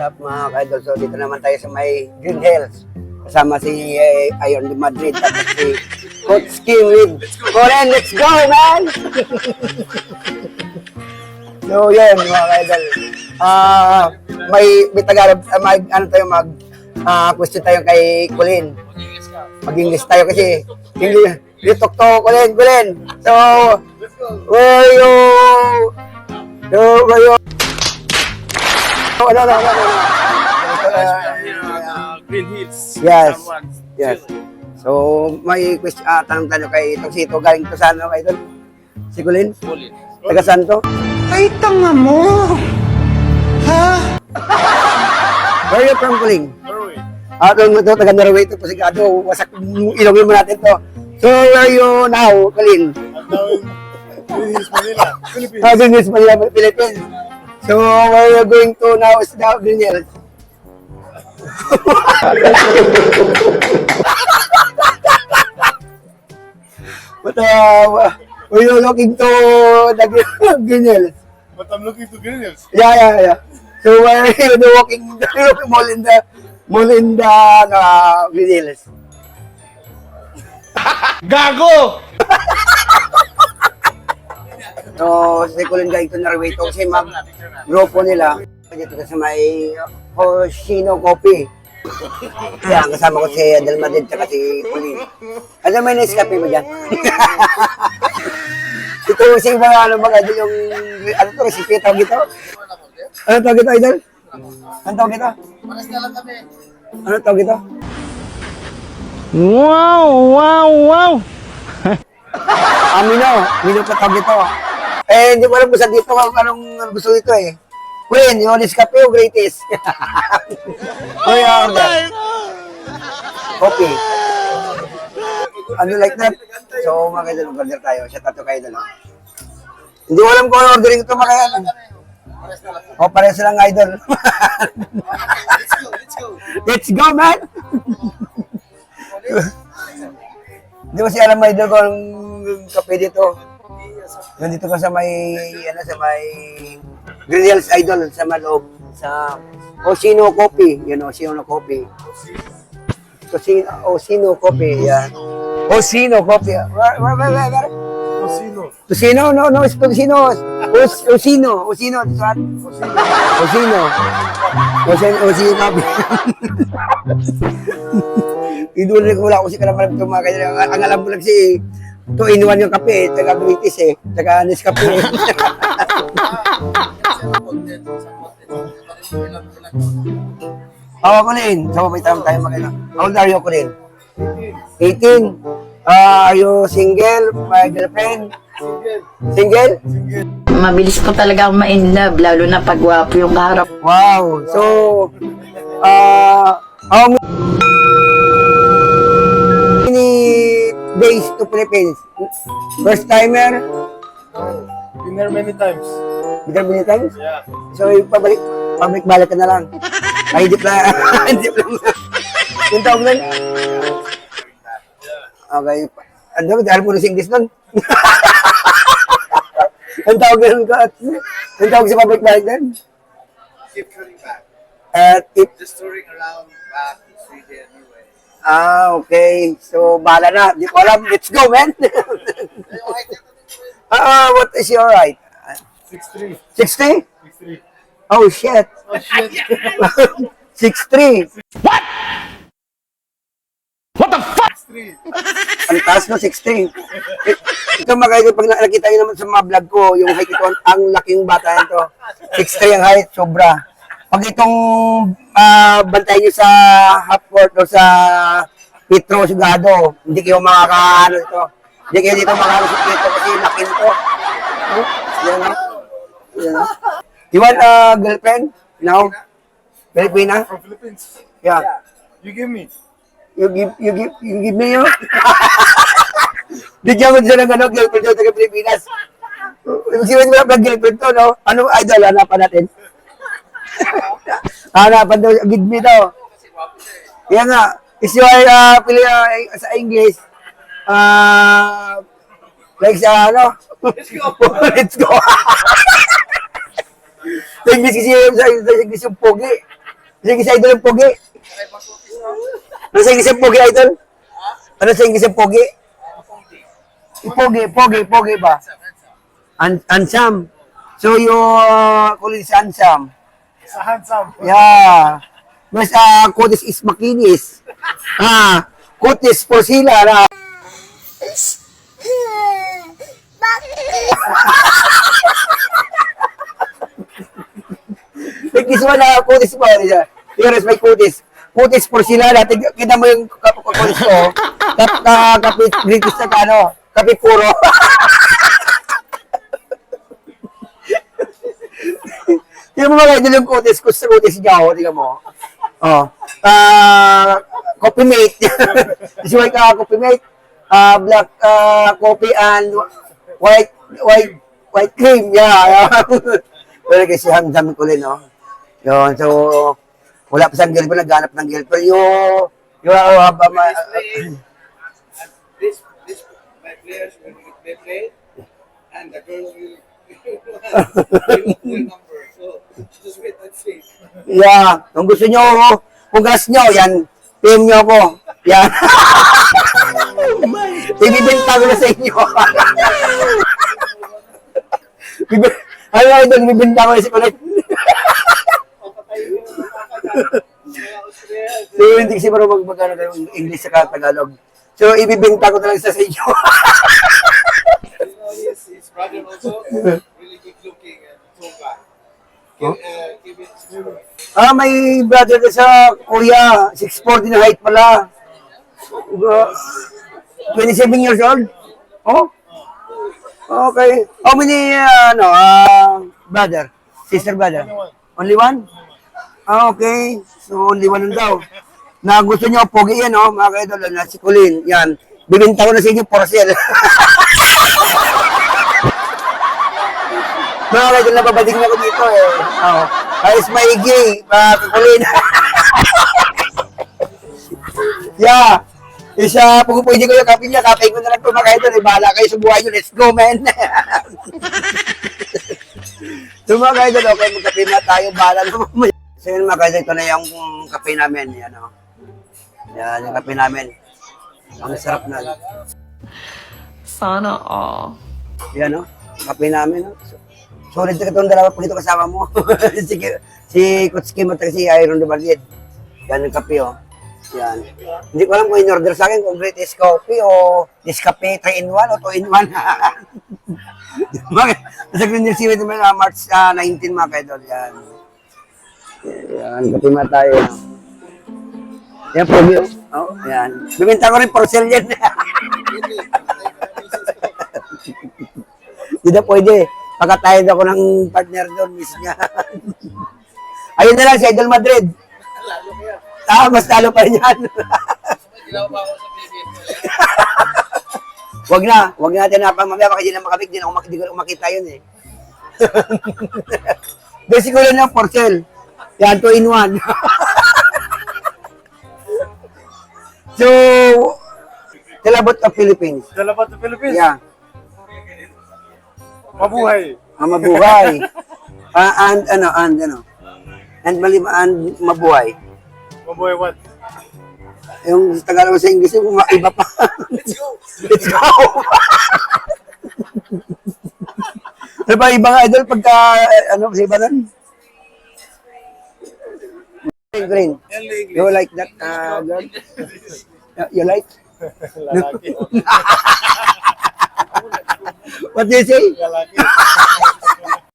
What's up mga ka-idol? So dito naman tayo sa may Green Hills. Kasama si Iron de Madrid at si Coach King with Coren. Let's go, man! So yun mga ka-idol. May Tagalog, question tayo kay Colin. Mag-English tayo kasi English. Talk to Colin. So, where you? No. Green Hills. Yes. So, may question, tanong kay itong sito, galing to sa ano, kay ito? Si Colin? Taga saan to? Ay, tanga mo! Ha? Where are you from, Colin? Norway. Doon mo to, taga Norway to, pasigado, wasak, ilongin mo natin to. So, where are you now, Colin? I'm now in Green Hills, Manila, Philippines. Green Hills, Manila, Philippines. So, where are you going to now is now Green Hills? But, were you looking to the Green Hills? But I'm looking to Green Hills. Yeah. So, where are you walking the mall in the Green Hills? Gago! So, si Colin guy to Norway to kasi grupo nila. Dito sa may Hoshino Coffee. Kaya kasama ko si Del Madrid at si Colin. Ano may Nescafe mo dyan? Ito si mga yung ano to, recipe tawag ito? Ano tawag ito, Idol? Ano tawag ito? Ano tawag ito? Wow! Mino pa tawag ito. Hindi ko alam kung saan dito anong gusto dito eh. Queen, yung Nescafe o greatest? Coffee. Ano like that? So, mga kaidol, order tayo. Shout out to kaidol. Hindi ko alam kung ano ordering ito, mga kaidol. O, pares lang, idol. Let's go, man! Hindi ko siya alam, idol, kung anong kape dito. Nandito ka sa may, Green Hills, idol, sa maloob. Sa Hoshino Coffee. Yun, Hoshino Coffee. Hoshino Coffee, yan. Hoshino Coffee. Where? Tosino? No, it's Tosino. Hoshino, this one. Hoshino Coffee. Inulit ko wala ako si kalaman ito mga kanya. Ang alam ko lang si 2-in-1 yung kape, taga British taga Nescafe. Colin. So, may tayo magana. How old are you, Colin? 18. Are you single? My girlfriend? Single? Mabilis ko talaga akong ma-inlove, lalo na pag wapo yung kaharap. Wow. So, how many days to Philippines? First timer? Been there many times. Many times? Yeah. So, pabalik-balik ka na lang. Ay, hindi lang. Yung tawag nun? Okay. Ano, dahil puro English nun? Ang tawag nun ka? Ang tawag sa pabalik-balik nun? Keep turning back. Just touring around back to Sweden, Norway. Okay. So, bahala na. Di ko alam. Let's go, man. What is your height? 6'3". 60? 6'3". Oh, shit. 6'3". What the fuck? 6'3". Ang taas no, 6'3". Ito mga pag nakita nyo naman sa mga vlog ko, yung height ito, ang laking bata nito. 6'3" ang height, sobra. Pag itong bantay nyo sa half court o sa Petro Sigado, hindi kayo makakaano ito. Hindi kayo dito makakalusot dito kasi laki nito. Yan o. You want a girlfriend? No? Filipina? From Philippines. Yeah. You give me. You give me yun? Bigyan mo siya ng girlfriend doon sa Pilipinas. Siwin mo lang girlfriend to, no? Ano idol, hanapan natin? Hanapan daw, give me daw. Yan nga, is your, sa English, like sa ano? Let's go. English kasi sa English yung pogi. Ano sa idol yung pogi? Ano sa English yung pogi, idol? Ano sa English yung pogi? Pogi ba? Ansam. So, yung kulit si Ansam. Sa handsome. Yeah. Mas kutis is makinis. Kutis po sila na. Like this one, kutis po. Here is my kutis. Kutis po sila na. Kita mo yung kutis ko. Kapit British na ano. Kapit puro. Tingnan mo mga idol yung kutis ko sa kutis niya. Tingnan mo. Coffee mate. This one, coffee mate. Black coffee and white cream. Yeah. Pero kasi hamdam ko rin, no? Yun, so, wala pa siyang girlfriend, naghanap ng girlfriend. This my players when they play, and the girls will give their number. So just wait and see. Yeah, kung gusto nyo, kung gas nyo, yan, PM nyo ako. Yan. Ibibenta ko na sa inyo. Ano nga ito, ibibenta ko na sa kulit. So, hindi kasi marunong mag-ano ng English sa Tagalog. So, ibibenta ko na lang sa inyo. His brother also really good looking and tall guy. Give it May brother na sa kuya, 6'4" na height pala. 27 years old? Oh? Okay. How many, brother? Sister brother? Only one? Okay. So, only one lang daw. Na gusto nyo, pogi yan, mga kaidol, na si Colleen. Yan. Bibinta ko na sa inyo, porcel. Mga kaidol, nababading na ko dito, eh. Ayos maigi, Colleen. Yeah. Isa, pwede ko yung kape niya, kape ko na lang ito, mga kaidol. Bahala kayo sa buhay nyo. Let's go, man. So, mga kaidol, okay, magkape na tayo. Bahala naman. So yun mga kaidol, ito na yung kape namin. Yan, Yan, yung kape namin. Ang sarap na. Sana all. Yan, kape namin. Solid ka itong dalawa pag ito kasama mo. si Coach Kim at si Iron de Barriet. Yan yung kape, Yan. Hindi ko alam kung in-order sa akin kung British coffee o Nescafe 3-in-1 o 2-in-1. Nasa Green Hill Seaway naman March 19 mga kaidol. Yan. Yan, kape na tayo. Yan, pogi. Yan. Bibinta ko rin porcel yan. Hindi na pwede. Pagkatayad ako ng partner doon, miss niya. Ayun na lang, si Idol Madrid. Mas talo pa rin yan. Wag natin mamaya baka hindi na makabig, hindi ko makita yun eh. Basically lang porcel. Yan, 2-in-1. So, tell about the Philippines. Tell about the Philippines. Yeah. Mabuhay. Mabuhay. And mabuhay. Mabuhay what? Yung sa Tagalog sa English, yung iba pa. Let's go! Let's go! Ano ba ibang idol pagka, sa iba nun? Green. You like that, girl? You like? Lalaki. What do you say? Lalaki.